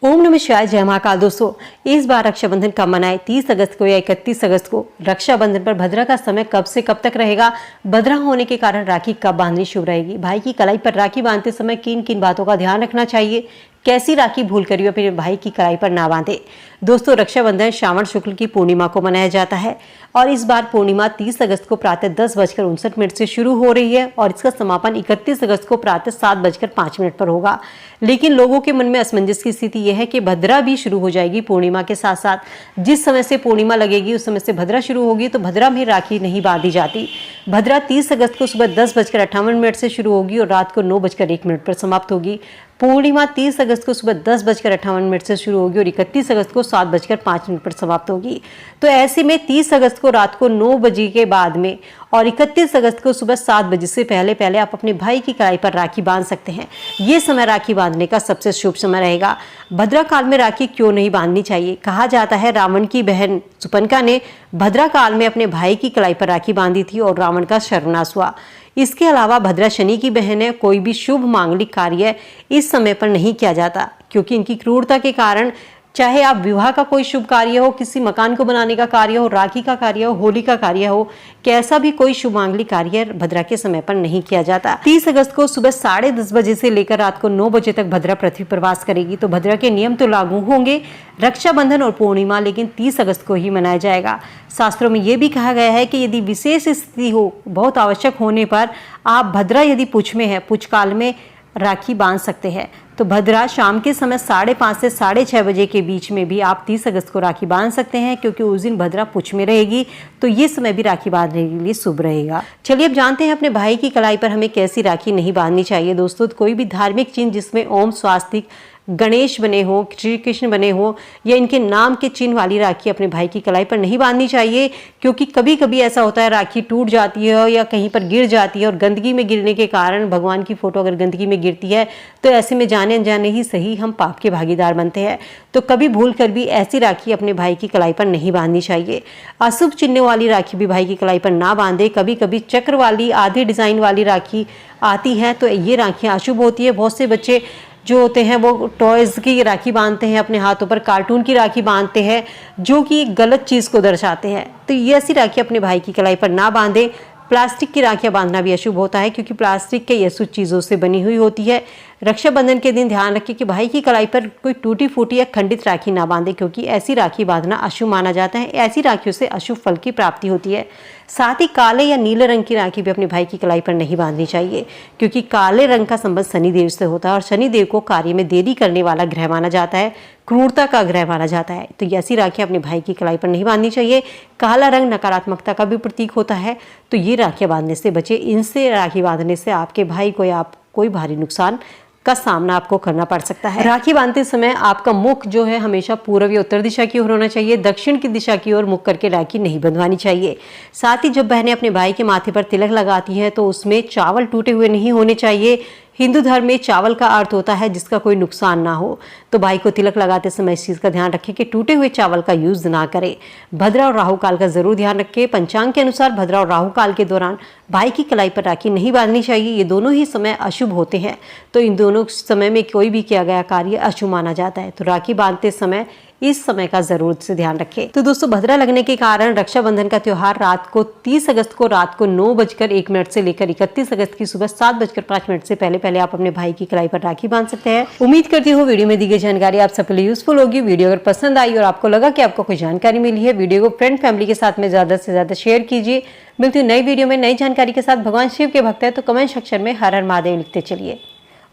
ओम नमः शिवाय। जय महाकाल। दोस्तों, इस बार रक्षाबंधन कब मनाएं? 30 अगस्त को या 31 अगस्त को? रक्षाबंधन पर भद्रा का समय कब से कब तक रहेगा? भद्रा होने के कारण राखी कब बांधनी शुभ रहेगी? भाई की कलाई पर राखी बांधते समय किन किन बातों का ध्यान रखना चाहिए? कैसी राखी भूल कर भी अपने भाई की कलाई पर ना बांधे? दोस्तों, रक्षाबंधन श्रावण शुक्ल की पूर्णिमा को मनाया जाता है और इस बार पूर्णिमा 30 अगस्त को प्रातः 10:59 से शुरू हो रही है और इसका समापन 31 अगस्त को प्रातः 7:05 पर होगा। लेकिन लोगों के मन में असमंजस की स्थिति यह है कि भद्रा भी शुरू हो जाएगी पूर्णिमा के साथ साथ। जिस समय से पूर्णिमा लगेगी उस समय से भद्रा शुरू होगी, तो भद्रा में राखी नहीं बांधी जाती। भद्रा 30 अगस्त को सुबह 10:58 से शुरू होगी और रात को 9:01 पर समाप्त होगी। पूर्णिमा 30 अगस्त को सुबह 10:58 से शुरू होगी और 31 अगस्त को 7:05 पर समाप्त होगी। तो ऐसे में 30 अगस्त को रात को 9 बजे के बाद में और 31 अगस्त को सुबह 7 बजे से पहले पहले आप अपने भाई की कलाई पर राखी बांध सकते हैं। ये समय राखी बांधने का सबसे शुभ समय रहेगा। भद्रा काल में राखी क्यों नहीं बांधनी चाहिए? कहा जाता है रावण की बहन सुपनका ने भद्रा काल में अपने भाई की कलाई पर राखी बांधी थी और रावण का सर्वनाश हुआ। इसके अलावा भद्रा शनि की बहन है। कोई भी शुभ मांगलिक कार्य इस समय पर नहीं किया जाता क्योंकि इनकी क्रूरता के कारण, चाहे आप विवाह का कोई शुभ कार्य हो, किसी मकान को बनाने का कार्य हो, राखी का कार्य हो, होली का कार्य हो, कैसा भी कोई शुभ मांगलिक कार्य भद्रा के समय पर नहीं किया जाता। 30 अगस्त को सुबह 10:30 बजे से लेकर रात को 9 बजे तक भद्रा पृथ्वी पर वास करेगी, तो भद्रा के नियम तो लागू होंगे। रक्षाबंधन और पूर्णिमा लेकिन 30 अगस्त को ही मनाया जाएगा। शास्त्रों में यह भी कहा गया है कि यदि विशेष स्थिति हो, बहुत आवश्यक होने पर आप भद्रा यदि पुछ में है, पुछ काल में राखी बांध सकते हैं। तो भद्रा शाम के समय 5:30 से 6:30 बजे के बीच में भी आप 30 अगस्त को राखी बांध सकते हैं क्योंकि उस दिन भद्रा पुछ में रहेगी, तो ये समय भी राखी बांधने के लिए शुभ रहेगा। चलिए अब जानते हैं अपने भाई की कलाई पर हमें कैसी राखी नहीं बांधनी चाहिए। दोस्तों, कोई भी धार्मिक चिन्ह जिसमें ओम, स्वास्तिक, गणेश बने हो, श्री कृष्ण बने हो या इनके नाम के चिन्ह वाली राखी अपने भाई की कलाई पर नहीं बांधनी चाहिए क्योंकि कभी कभी ऐसा होता है राखी टूट जाती है या कहीं पर गिर जाती है और गंदगी में गिरने के कारण, भगवान की फोटो अगर गंदगी में गिरती है तो ऐसे में जाने अनजाने ही सही हम पाप के भागीदार बनते हैं। तो कभी भूल कर भी ऐसी राखी अपने भाई की कलाई पर नहीं बांधनी चाहिए। अशुभ चिन्ह वाली राखी भी भाई की कलाई पर ना बांधे। कभी कभी चक्र वाली, आधे डिजाइन वाली राखी आती है तो ये राखियां अशुभ होती है। बहुत से बच्चे जो होते हैं वो टॉयज़ की राखी बांधते हैं, अपने हाथों पर कार्टून की राखी बांधते हैं जो कि गलत चीज़ को दर्शाते हैं। तो ये ऐसी राखी अपने भाई की कलाई पर ना बांधें। प्लास्टिक की राखियां बांधना भी अशुभ होता है क्योंकि प्लास्टिक कई अशुभ चीज़ों से बनी हुई होती है। रक्षाबंधन के दिन ध्यान रखें कि भाई की कलाई पर कोई टूटी फूटी या खंडित राखी ना बांधे क्योंकि ऐसी राखी बांधना अशुभ माना जाता है। ऐसी राखियों से अशुभ फल की प्राप्ति होती है। साथ ही काले या नीले रंग की राखी भी अपने भाई की कलाई पर नहीं बांधनी चाहिए क्योंकि काले रंग का संबंध शनिदेव से होता है और शनिदेव को कार्य में देरी करने वाला ग्रह माना जाता है, क्रूरता का ग्रह माना जाता है। तो ऐसी राखियां अपने भाई की कलाई पर नहीं बांधनी चाहिए। काला रंग नकारात्मकता का भी प्रतीक होता है, तो ये राखियां बांधने से बचे। इनसे राखी बांधने से आपके भाई को या आप कोई भारी नुकसान का सामना आपको करना पड़ सकता है। राखी बांधते समय आपका मुख जो है हमेशा पूर्व या उत्तर दिशा की ओर होना चाहिए। दक्षिण की दिशा की ओर मुख करके राखी नहीं बंधवानी चाहिए। साथ ही जब बहनें अपने भाई के माथे पर तिलक लगाती हैं तो उसमें चावल टूटे हुए नहीं होने चाहिए। हिंदू धर्म में चावल का अर्थ होता है जिसका कोई नुकसान ना हो, तो भाई को तिलक लगाते समय इस चीज़ का ध्यान रखें कि टूटे हुए चावल का यूज ना करें। भद्रा और राहु काल का जरूर ध्यान रखें। पंचांग के अनुसार भद्रा और राहु काल के दौरान भाई की कलाई पर राखी नहीं बांधनी चाहिए। ये दोनों ही समय अशुभ होते हैं, तो इन दोनों समय में कोई भी किया गया कार्य अशुभ माना जाता है। तो राखी बांधते समय इस समय का जरूर से ध्यान रखें। तो दोस्तों, भद्रा लगने के कारण रक्षाबंधन का त्योहार रात को 30 अगस्त को रात को 9:01 से लेकर 31 अगस्त की सुबह 7:05 से पहले पहले आप अपने भाई की कलाई पर राखी बांध सकते हैं। उम्मीद करती हूँ वीडियो में दी गई जानकारी आप सबके लिए यूजफुल होगी। वीडियो अगर पसंद आई और आपको लगा कि आपको कोई जानकारी मिली है, वीडियो को फ्रेंड फैमिली के साथ में ज्यादा से ज्यादा शेयर कीजिए। मिलती हूँ नई वीडियो में नई जानकारी के साथ। भगवान शिव के भक्त है तो कमेंट सेक्शन में हर हर महादेव लिखते चलिए।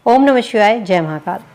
ओम नमः शिवाय। जय महाकाल।